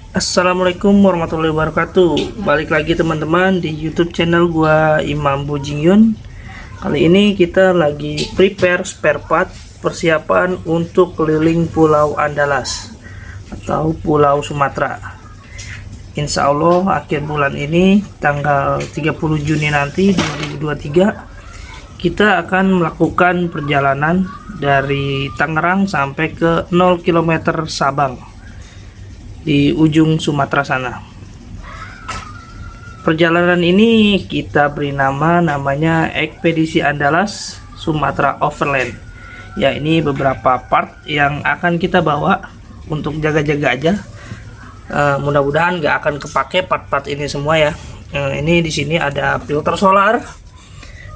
Assalamualaikum warahmatullahi wabarakatuh. Balik lagi teman-teman di YouTube channel gua Imam Bujingyun. Kali ini kita lagi prepare spare part persiapan untuk keliling Pulau Andalas atau Pulau Sumatera. Insya Allah akhir bulan ini tanggal 30 Juni nanti 2023 kita akan melakukan perjalanan dari Tangerang sampai ke 0 km Sabang di ujung Sumatera sana. Perjalanan ini kita beri namanya Ekspedisi Andalas Sumatera Overland. Ya, ini beberapa part yang akan kita bawa untuk jaga-jaga aja. Mudah-mudahan nggak akan kepake part-part ini semua ya. Ini di sini ada filter solar.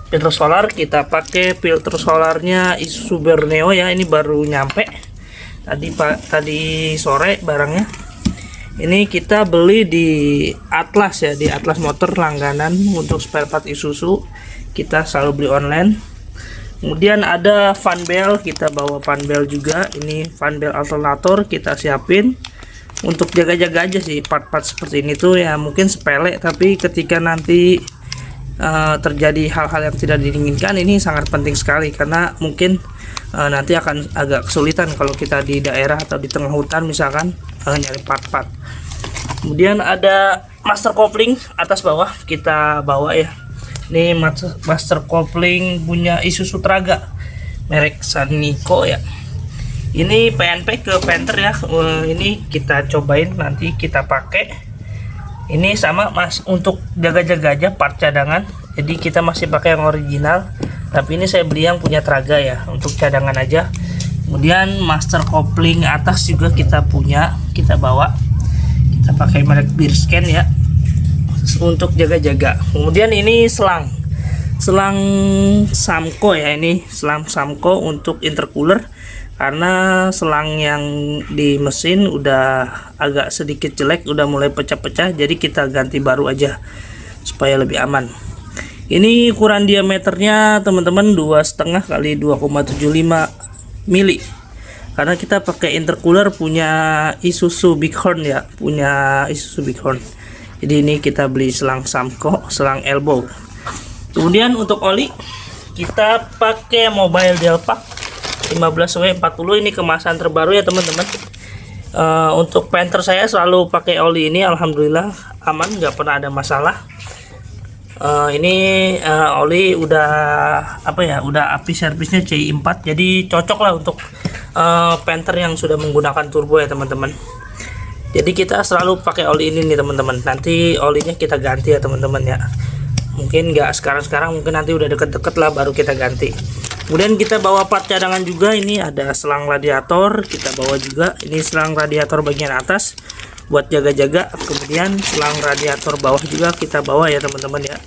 Filter solar kita pakai filter solarnya Isuzu Borneo ya. Ini baru nyampe tadi sore barangnya. Ini kita beli di Atlas ya, di Atlas Motor langganan untuk spare part Isuzu. Kita selalu beli online. Kemudian ada fan belt, kita bawa fan belt juga. Ini fan belt alternator kita siapin untuk jaga-jaga aja sih. Part-part seperti ini tuh ya mungkin sepele, tapi ketika nanti terjadi hal-hal yang tidak diinginkan, ini sangat penting sekali karena mungkin nanti akan agak kesulitan kalau kita di daerah atau di tengah hutan misalkan nyari part-part. Kemudian ada master kopling atas bawah kita bawa ya. Ini master kopling punya Isuzu Traga merek Saniko ya. Ini PNP ke Panther ya. Ini kita cobain, nanti kita pakai. Ini sama mas untuk jaga-jaga aja part cadangan. Jadi kita masih pakai yang original, tapi ini saya beli yang punya Traga ya untuk cadangan aja. Kemudian master kopling atas juga kita punya, kita bawa, kita pakai merek Birscan ya untuk jaga-jaga. Kemudian ini selang Samco ya, ini selang Samco untuk intercooler karena selang yang di mesin udah agak sedikit jelek, udah mulai pecah-pecah, jadi kita ganti baru aja supaya lebih aman. Ini ukuran diameternya teman-teman 2,5 kali 2,75 mili karena kita pakai intercooler punya Isuzu Bighorn ya, punya Isuzu Bighorn. Jadi ini kita beli selang Samco, selang elbow. Kemudian untuk oli kita pakai Mobile Delpak 15W40, ini kemasan terbaru ya teman-teman. Untuk Panther saya selalu pakai oli ini, alhamdulillah aman, nggak pernah ada masalah. Ini oli udah udah api servisnya CI4, jadi cocok lah untuk Panther yang sudah menggunakan turbo ya teman-teman. Jadi kita selalu pakai oli ini nih teman-teman. Nanti olinya kita ganti ya teman-teman ya. Mungkin nggak sekarang, mungkin nanti udah deket-deket lah baru kita ganti. Kemudian kita bawa part cadangan juga. Ini ada selang radiator kita bawa juga. Ini selang radiator bagian atas buat jaga-jaga. Kemudian selang radiator bawah juga kita bawa ya teman-teman ya.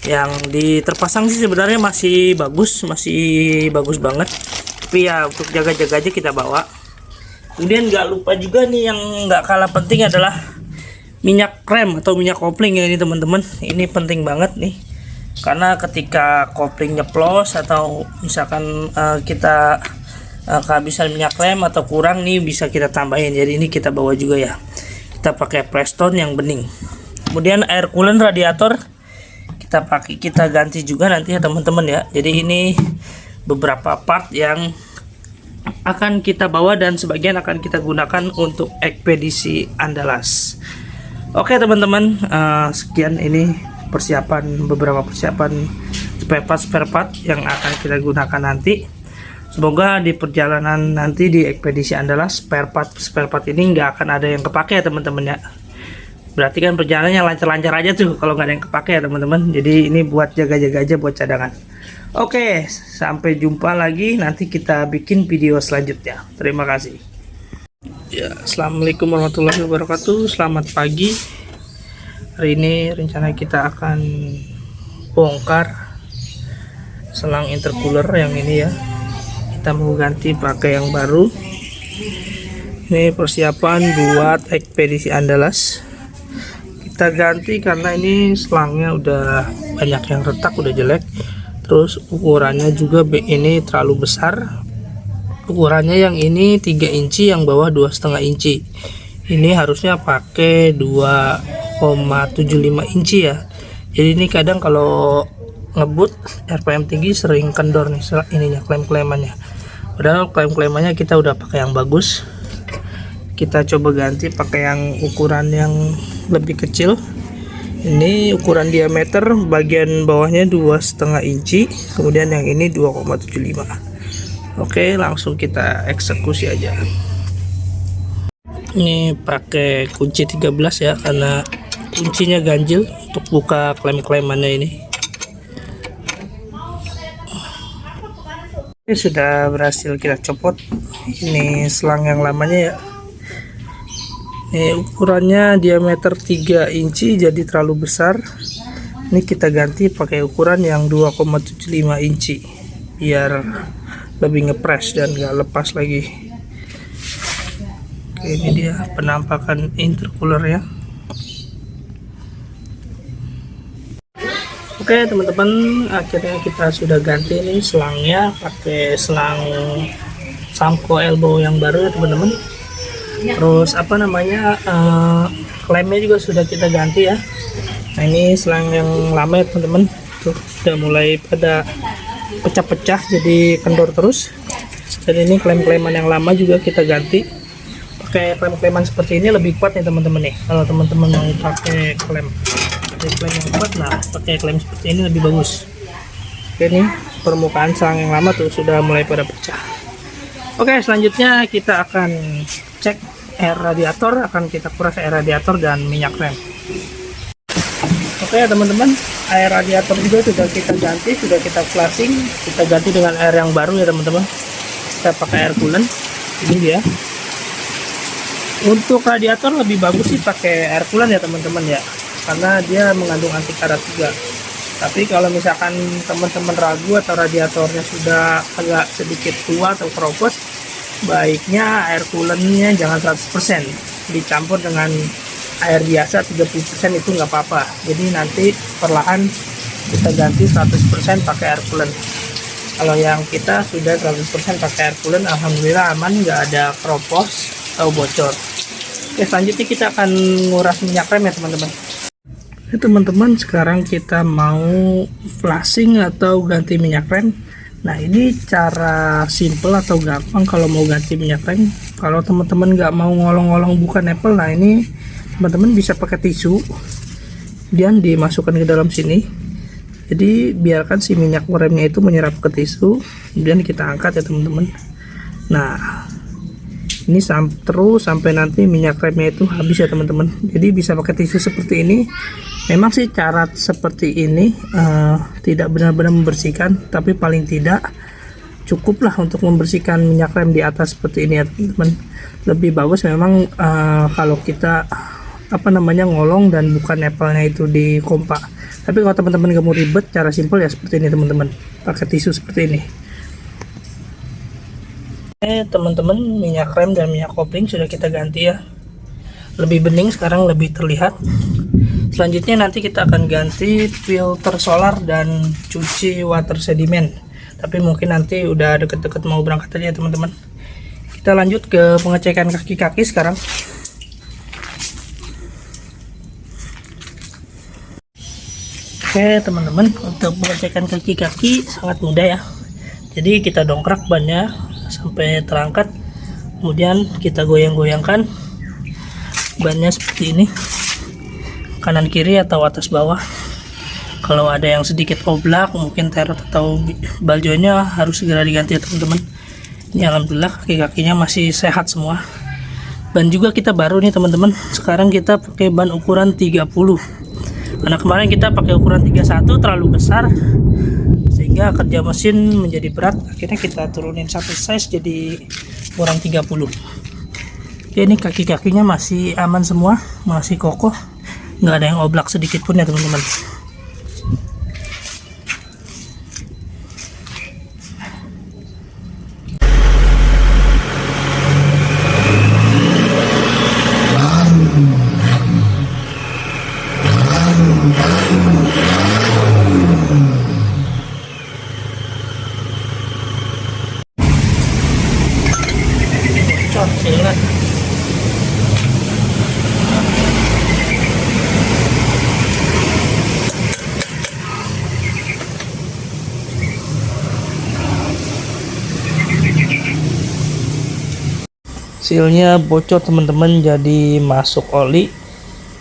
Yang terpasang sih sebenarnya masih bagus banget, tapi ya untuk jaga-jaga aja kita bawa. Kemudian nggak lupa juga nih, yang nggak kalah penting adalah minyak rem atau minyak kopling ya ini teman-teman. Ini penting banget nih karena ketika kopling nyeplos atau misalkan kita kehabisan minyak rem atau kurang nih, bisa kita tambahin. Jadi ini kita bawa juga ya. Kita pakai Preston yang bening. Kemudian air coolant radiator kita ganti juga nanti ya teman-teman ya. Jadi ini beberapa part yang akan kita bawa dan sebagian akan kita gunakan untuk Ekspedisi Andalas. Oke teman-teman, sekian ini beberapa persiapan spare part yang akan kita gunakan nanti. Semoga di perjalanan nanti di Ekspedisi Andalas spare part ini nggak akan ada yang kepake ya teman-teman ya. Berarti kan perjalanannya lancar-lancar aja tuh kalau nggak ada yang kepake ya teman-teman. Jadi ini buat jaga-jaga aja, buat cadangan. Oke, sampai jumpa lagi, nanti kita bikin video selanjutnya. Terima kasih ya. Assalamualaikum warahmatullahi wabarakatuh. Selamat pagi. Hari ini rencana kita akan bongkar selang intercooler yang ini ya. Kita mau ganti pakai yang baru. Ini persiapan buat Ekspedisi Andalas. Kita ganti karena ini selangnya udah banyak yang retak, udah jelek. Terus ukurannya juga ini terlalu besar. Ukurannya yang ini 3 inci, yang bawah 2,5 inci. Ini harusnya pakai 2,75 inci ya. Jadi ini kadang kalau ngebut RPM tinggi sering kendor nih ininya, klem-klemannya. Padahal klem-klemannya kita udah pakai yang bagus. Kita coba ganti pakai yang ukuran yang lebih kecil. Ini ukuran diameter bagian bawahnya 2,5 inci, kemudian yang ini 2,75. Oke, langsung kita eksekusi aja. Ini pakai kunci 13 ya, karena kuncinya ganjil untuk buka klem-klemannya ini. Ini sudah berhasil kita copot. Ini selang yang lamanya ya. Ini ukurannya diameter 3 inci, jadi terlalu besar. Ini kita ganti pakai ukuran yang 2,75 inci biar lebih ngepres dan gak lepas lagi. Oke, ini dia penampakan intercooler ya. Oke teman-teman, akhirnya kita sudah ganti nih selangnya pakai selang Samco elbow yang baru ya teman-teman. Terus apa namanya, klemnya juga sudah kita ganti ya. Nah ini selang yang lama ya teman-teman, tuh udah mulai pada pecah-pecah jadi kendor terus. Dan ini klem-kleman yang lama juga kita ganti pakai klem-kleman seperti ini, lebih kuat nih teman-teman nih. Kalau teman-teman mau pakai klem yang kuat, nah pakai klem seperti ini lebih bagus. Oke, nih permukaan selang yang lama tuh sudah mulai pada pecah. Oke, selanjutnya kita akan cek air radiator, akan kita kuras air radiator dan minyak rem. Oke teman-teman, air radiator juga sudah kita ganti, sudah kita flushing, kita ganti dengan air yang baru ya teman-teman. Kita pakai air coolant, ini dia. Untuk radiator lebih bagus sih pakai air coolant ya teman-teman ya, karena dia mengandung anti karat juga. Tapi kalau misalkan teman-teman ragu atau radiatornya sudah agak sedikit tua atau keropos, baiknya air coolantnya jangan 100%, dicampur dengan air biasa 30% itu nggak apa-apa. Jadi nanti perlahan kita ganti 100% pakai air coolant. Kalau yang kita sudah 100% pakai air coolant, alhamdulillah aman, nggak ada keropos atau bocor. Oke, selanjutnya kita akan nguras minyak rem ya teman-teman. Teman-teman, sekarang kita mau flushing atau ganti minyak rem. Nah ini cara simple atau gampang kalau mau ganti minyak rem. Kalau teman-teman nggak mau ngolong-ngolong buka nempel, nah ini teman-teman bisa pakai tisu dan dimasukkan ke dalam sini. Jadi biarkan si minyak remnya itu menyerap ke tisu, kemudian kita angkat ya teman-teman. Nah ini terus sampai nanti minyak remnya itu habis ya teman-teman. Jadi bisa pakai tisu seperti ini. Memang sih cara seperti ini tidak benar-benar membersihkan, tapi paling tidak cukuplah untuk membersihkan minyak rem di atas seperti ini ya teman-teman. Lebih bagus memang kalau kita ngolong dan bukan nempelnya itu di kompa. Tapi kalau teman-teman gak mau ribet, cara simpel ya seperti ini teman-teman, pakai tisu seperti ini. Teman-teman, minyak rem dan minyak kopling sudah kita ganti ya, lebih bening sekarang, lebih terlihat. Selanjutnya nanti kita akan ganti filter solar dan cuci water sedimen, tapi mungkin nanti udah deket-deket mau berangkat aja teman-teman. Kita lanjut ke pengecekan kaki-kaki sekarang. Oke teman-teman, untuk pengecekan kaki-kaki sangat mudah ya. Jadi kita dongkrak bannya sampai terangkat, kemudian kita goyang-goyangkan bannya seperti ini, kanan kiri atau atas bawah. Kalau ada yang sedikit oblak, mungkin terot atau baljonya, harus segera diganti ya teman-teman. Ini alhamdulillah kaki-kakinya masih sehat semua. Ban juga kita baru nih teman-teman, sekarang kita pakai ban ukuran 30, karena kemarin kita pakai ukuran 31 terlalu besar sehingga kerja mesin menjadi berat. Akhirnya kita turunin satu size jadi ukuran 30. Oke, ini kaki-kakinya masih aman semua, masih kokoh, nggak ada yang oblak sedikit pun ya teman-teman. Sealnya bocor teman-teman, jadi masuk oli.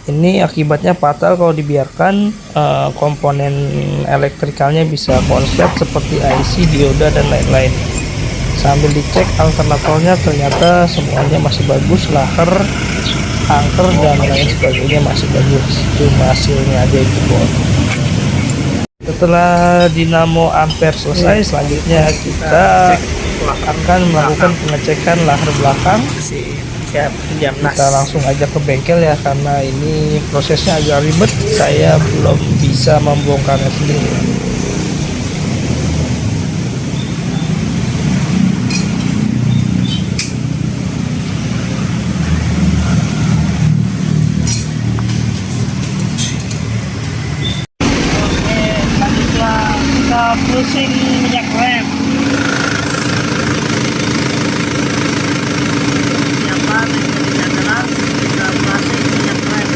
Ini akibatnya fatal kalau dibiarkan. Komponen elektrikalnya bisa konslet seperti IC, dioda dan lain-lain. Sambil dicek alternatornya, ternyata semuanya masih bagus, lahar, angker dan lain sebagainya masih bagus, cuma sealnya aja yang jebol. Setelah dinamo ampere selesai, selanjutnya kita akan melakukan pengecekan lahar belakang. Kita langsung aja ke bengkel ya, karena ini prosesnya agak ribet, saya belum bisa membongkarnya sendiri. Kita pusing minyak rem. Siapa yang adalah kita pusing minyak rem.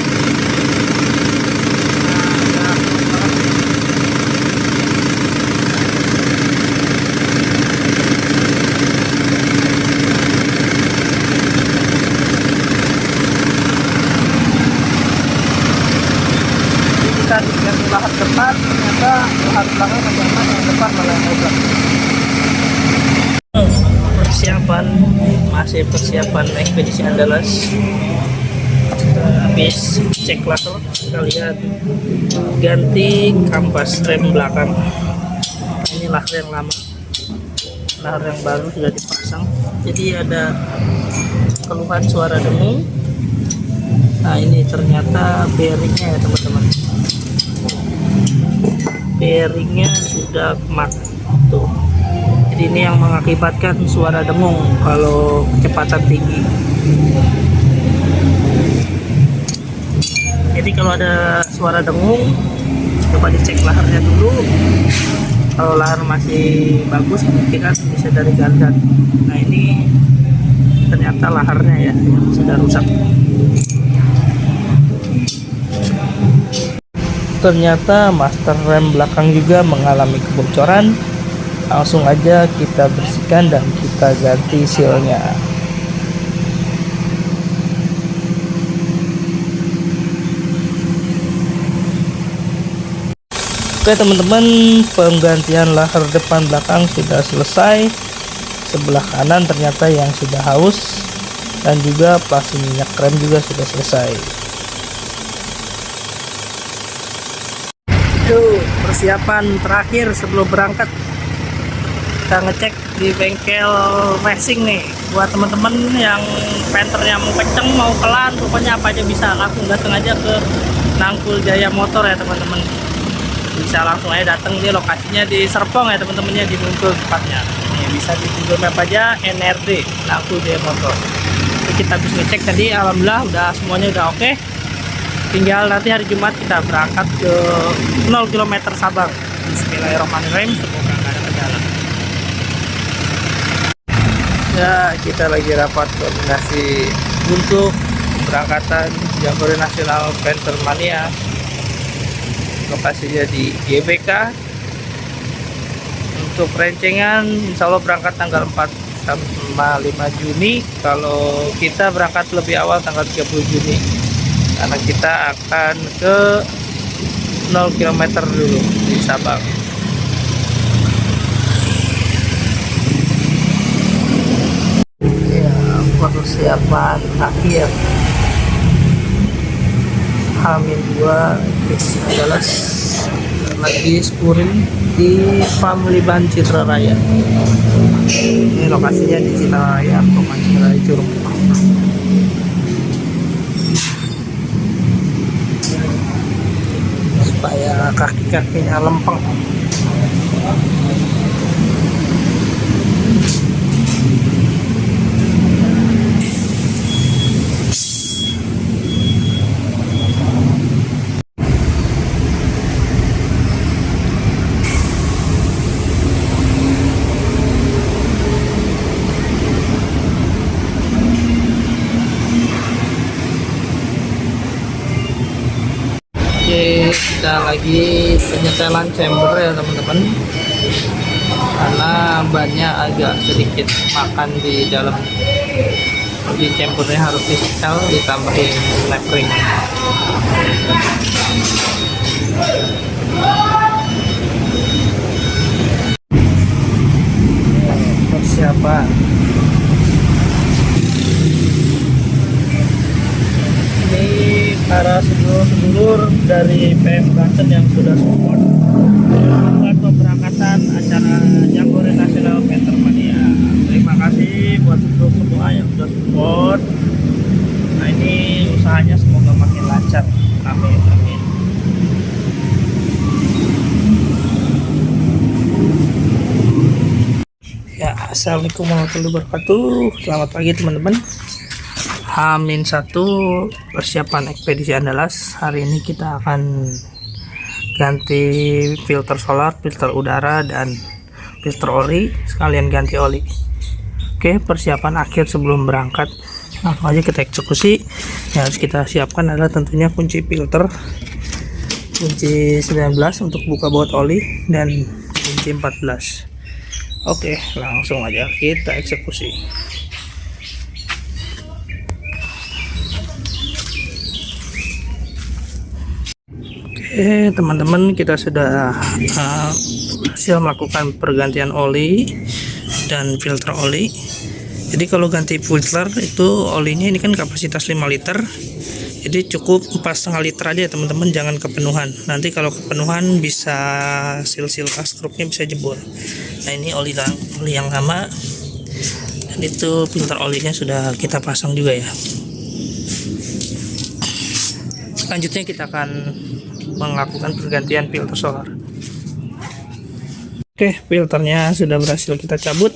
Kita diganti lahar depan, ternyata lahar belakang bagaimana, yang depan malah yang obrak. Persiapan, masih persiapan ekspedisi Andalas. Kita habis cek lahar, kita lihat ganti kampas rem belakang. Ini lahar yang lama, lahar yang baru sudah dipasang, jadi ada keluhan suara dengung. Nah, ini ternyata bearingnya ya teman-teman, bearingnya sudah kemakan tuh. Jadi ini yang mengakibatkan suara dengung kalau kecepatan tinggi. Jadi kalau ada suara dengung, coba dicek laharnya dulu. Kalau lahar masih bagus, kemungkinan bisa dari gardan. Nah, ini ternyata laharnya ya yang sudah rusak. Ternyata master rem belakang juga mengalami kebocoran. Langsung aja kita bersihkan dan kita ganti sealnya. Oke teman-teman, penggantian lahar depan belakang sudah selesai. Sebelah kanan ternyata yang sudah haus, dan juga plastik minyak rem juga sudah selesai. Persiapan terakhir sebelum berangkat, kita ngecek di bengkel racing nih. Buat teman-teman yang penternya mau kenceng, mau pelan, pokoknya apa aja bisa, langsung datang aja ke Nangkul Jaya Motor ya teman-teman. Bisa langsung aja datang, di lokasinya di Serpong ya teman-temannya, di Bungkul tempatnya. Nih, bisa di Google Map aja, NRD Nangkul Jaya Motor. Jadi kita habis ngecek tadi, alhamdulillah udah semuanya udah oke. Tinggal nanti hari Jumat kita berangkat ke 0 km Sabang. Bismillahirrahmanirrahim, semoga nggak ada kendala. Ya, kita lagi rapat koordinasi untuk berangkatan Jambore Nasional Panther Mania. Lokasinya di GBK. Untuk rencengan insya Allah berangkat tanggal 4 sama 5 Juni. Kalau kita berangkat lebih awal tanggal 30 Juni, karena kita akan ke 0 km dulu di Sabang. Ya, persiapan akhir H-2 adalah lagi spuring di Family Citra Raya. Ini lokasinya di Citra Raya, Citra Raya Curug. Supaya kaki-kakinya lempeng. Kita lagi penyetelan chamber ya teman-teman, karena bannya agak sedikit makan di dalam. Jadi chambernya harus disetel, ditambahin lap ring. Persiapan. Ini para sedulur-sedulur dari PM Banten yang sudah support buat pemberangkatan acara Jambore Nasional Painter Mania. Terima kasih buat semua yang sudah support. Nah, ini usahanya semoga makin lancar. Amin, amin. Ya, assalamualaikum warahmatullahi wabarakatuh. Selamat pagi teman-teman. H-1 persiapan ekspedisi Andalas. Hari ini kita akan ganti filter solar, filter udara, dan filter oli, sekalian ganti oli. Oke, persiapan akhir sebelum berangkat. Langsung aja kita eksekusi. Yang harus kita siapkan adalah tentunya kunci filter, kunci 19 untuk buka baut oli, dan kunci 14. Oke, langsung aja kita eksekusi. Oke teman-teman, kita sudah berhasil melakukan pergantian oli dan filter oli. Jadi kalau ganti filter itu olinya ini kan kapasitas 5 liter, jadi cukup 4,5 liter aja ya teman-teman, jangan kepenuhan. Nanti kalau kepenuhan bisa sil-sil askrupnya bisa jebol. Nah, ini oli yang lama, dan itu filter olinya sudah kita pasang juga ya. Selanjutnya kita akan melakukan pergantian filter solar. Oke, filternya sudah berhasil kita cabut.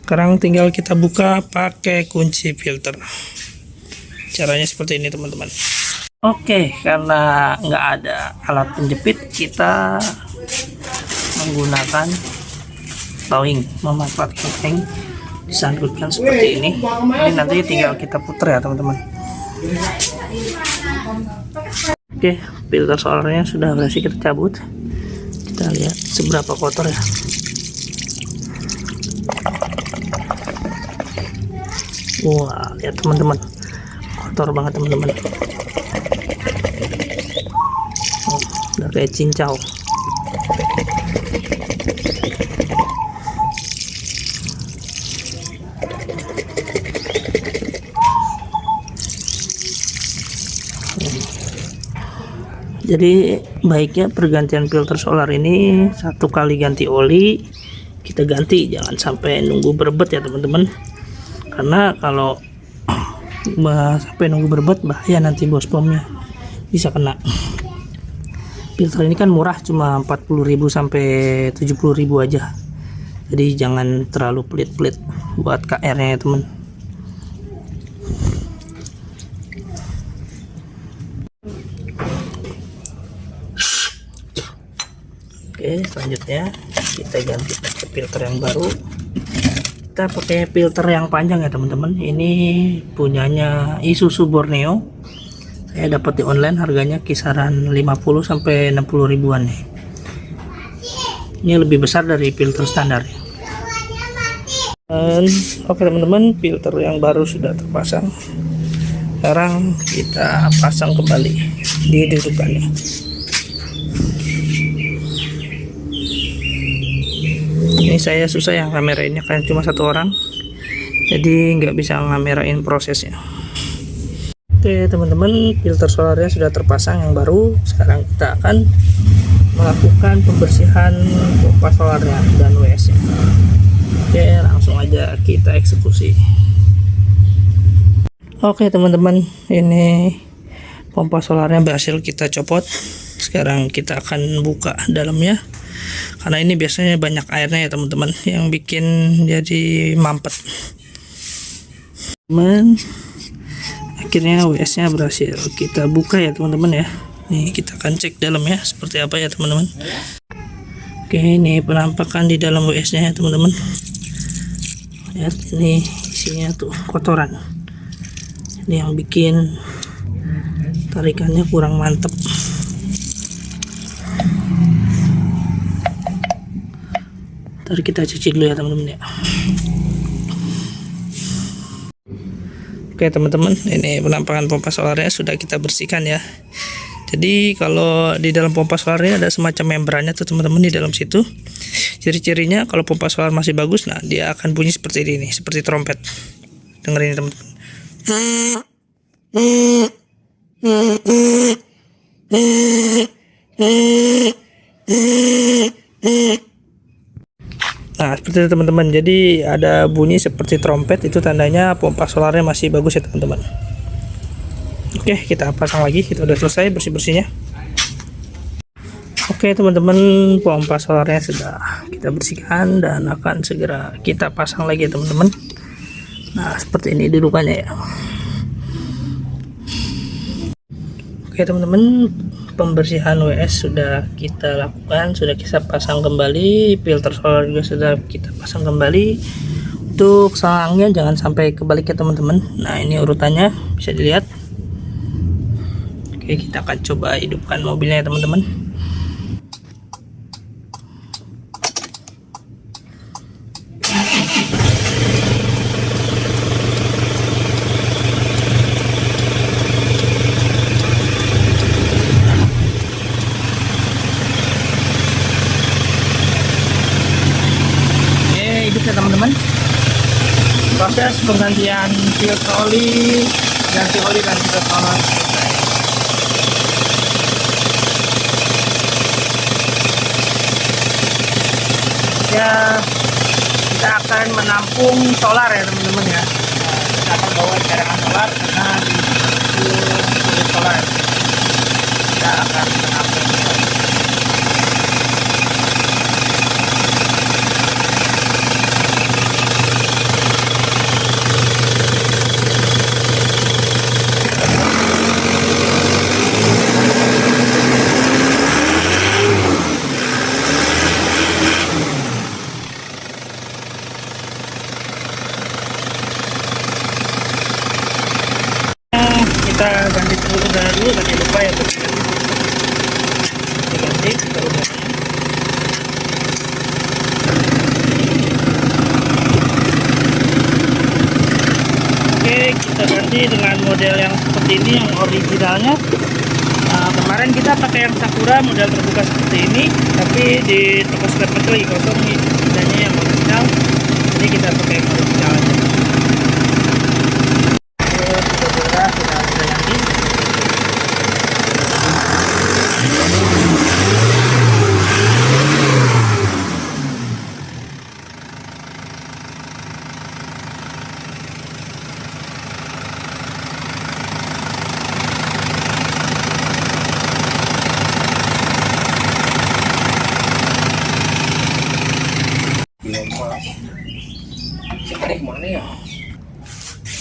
Sekarang tinggal kita buka pakai kunci filter. Caranya seperti ini teman-teman. Oke, karena nggak ada alat penjepit, kita menggunakan towing, memanfaatkan towing, disangkutkan seperti ini. Ini nanti tinggal kita putar ya teman-teman. Oke, filter solarnya sudah berhasil kita cabut. Kita lihat seberapa kotor ya. Wah, lihat teman-teman, kotor banget teman-teman. Udah kayak cincau. Jadi baiknya pergantian filter solar ini satu kali ganti oli kita ganti, jangan sampai nunggu berebet ya teman-teman. Karena kalau sampai nunggu berebet bahaya, nanti bos pomnya bisa kena. Filter ini kan murah, cuma 40.000 sampai 70.000 aja. Jadi jangan terlalu pelit-pelit buat KR-nya ya teman. Oke, selanjutnya kita ganti pakai filter yang baru. Kita pakai filter yang panjang ya teman-teman. Ini punyanya Isuzu Borneo. Saya dapat di online, harganya kisaran 50 sampai 60 ribuan nih. Ini lebih besar dari filter standar. Dan oke teman-teman, filter yang baru sudah terpasang. Sekarang kita pasang kembali di dudukannya. Ini saya susah yang kamerainnya, kan cuma satu orang, jadi nggak bisa ngamerain prosesnya. Oke teman-teman, filter solarnya sudah terpasang yang baru. Sekarang kita akan melakukan pembersihan pompa solarnya dan WS nya. Oke, langsung aja kita eksekusi. Oke teman-teman, ini pompa solarnya berhasil kita copot. Sekarang kita akan buka dalamnya, karena ini biasanya banyak airnya ya teman-teman, yang bikin jadi mampet. Akhirnya WS nya berhasil kita buka ya teman-teman ya. Nih kita akan cek dalamnya seperti apa ya teman-teman. Oke, ini penampakan di dalam WS nya ya teman-teman. Lihat, ini isinya tuh kotoran. Ini yang bikin tarikannya kurang mantep. Ntar kita cuci dulu ya teman-teman ya. Oke teman-teman, ini penampakan pompa solarnya sudah kita bersihkan ya. Jadi kalau di dalam pompa solar ini ada semacam membrannya tuh teman-teman di dalam situ. Ciri-cirinya kalau pompa solar masih bagus, nah dia akan bunyi seperti ini, seperti trompet. Dengerin teman-teman. Nah seperti itu teman-teman, jadi ada bunyi seperti trompet, itu tandanya pompa solarnya masih bagus ya teman-teman. Oke, kita pasang lagi, kita udah selesai bersih-bersihnya. Oke teman-teman, pompa solarnya sudah kita bersihkan dan akan segera kita pasang lagi ya teman-teman. Nah seperti ini dudukannya ya. Oke teman-teman, pembersihan WS sudah kita lakukan, sudah kita pasang kembali, filter solar juga sudah kita pasang kembali. Untuk selangnya jangan sampai kebalik ya teman-teman. Nah ini urutannya bisa dilihat. Oke, kita akan coba hidupkan mobilnya ya teman-teman. Oke, hidup ya teman-teman. Proses penggantian filter oli, ganti oli dan filter solar selesai. Ya, kita akan menampung solar ya teman-teman ya. Kita akan bawa cadangan solar karena di solar kita akan menampung solar. Kita ganti seluruh udara dulu, tadi lupa ya diganti seluruh udaranya. Oke, kita ganti dengan model yang seperti ini, yang originalnya. Nah, kemarin kita pakai yang Sakura model terbuka seperti ini, tapi di toko spare part lagi kosong nih, bedanya yang original. Jadi kita pakai yang original aja.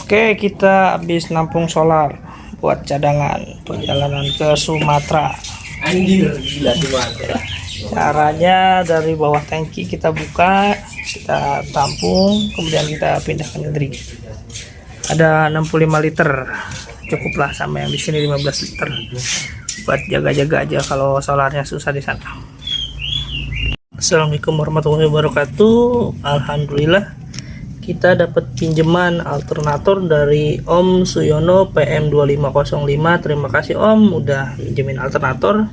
Oke, kita habis nampung solar buat cadangan perjalanan ke Sumatera. Anjir, gila Sumatera. Caranya dari bawah tangki kita buka, kita tampung, kemudian kita pindahkan ke dring. Ada 65 liter, cukuplah, sama yang di sini 15 liter. Buat jaga-jaga aja kalau solarnya susah di sana. Assalamualaikum warahmatullahi wabarakatuh. Alhamdulillah kita dapat pinjaman alternator dari Om Suyono PM2505. Terima kasih Om udah pinjemin alternator.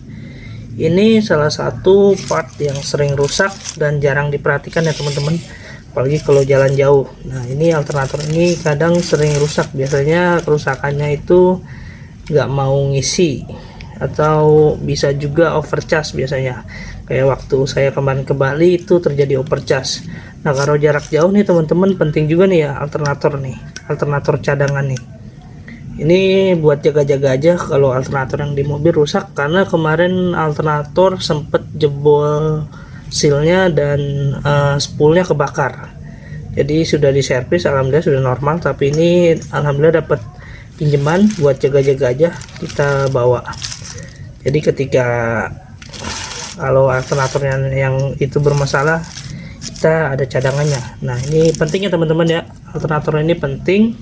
Ini salah satu part yang sering rusak dan jarang diperhatikan ya teman-teman, apalagi kalau jalan jauh. Nah ini alternator ini kadang sering rusak, biasanya kerusakannya itu nggak mau ngisi atau bisa juga overcharge biasanya. Kayak waktu saya kemarin ke Bali itu terjadi overcharge. Nah kalau jarak jauh nih teman-teman, penting juga nih ya alternator nih, alternator cadangan nih. Ini buat jaga-jaga aja kalau alternator yang di mobil rusak, karena kemarin alternator sempet jebol sealnya dan spoolnya kebakar. Jadi sudah diservis, alhamdulillah sudah normal, tapi ini alhamdulillah dapat pinjaman buat jaga-jaga aja, kita bawa. Jadi ketika kalau alternatornya yang itu bermasalah, kita ada cadangannya. Nah ini pentingnya teman-teman ya, alternator ini penting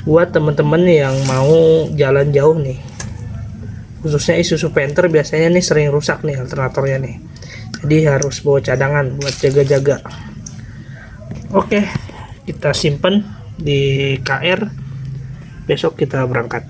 buat teman-teman yang mau jalan jauh nih, khususnya Isuzu Panther biasanya nih sering rusak nih alternatornya nih, jadi harus bawa cadangan buat jaga-jaga. Oke, kita simpen di KR. besok kita berangkat.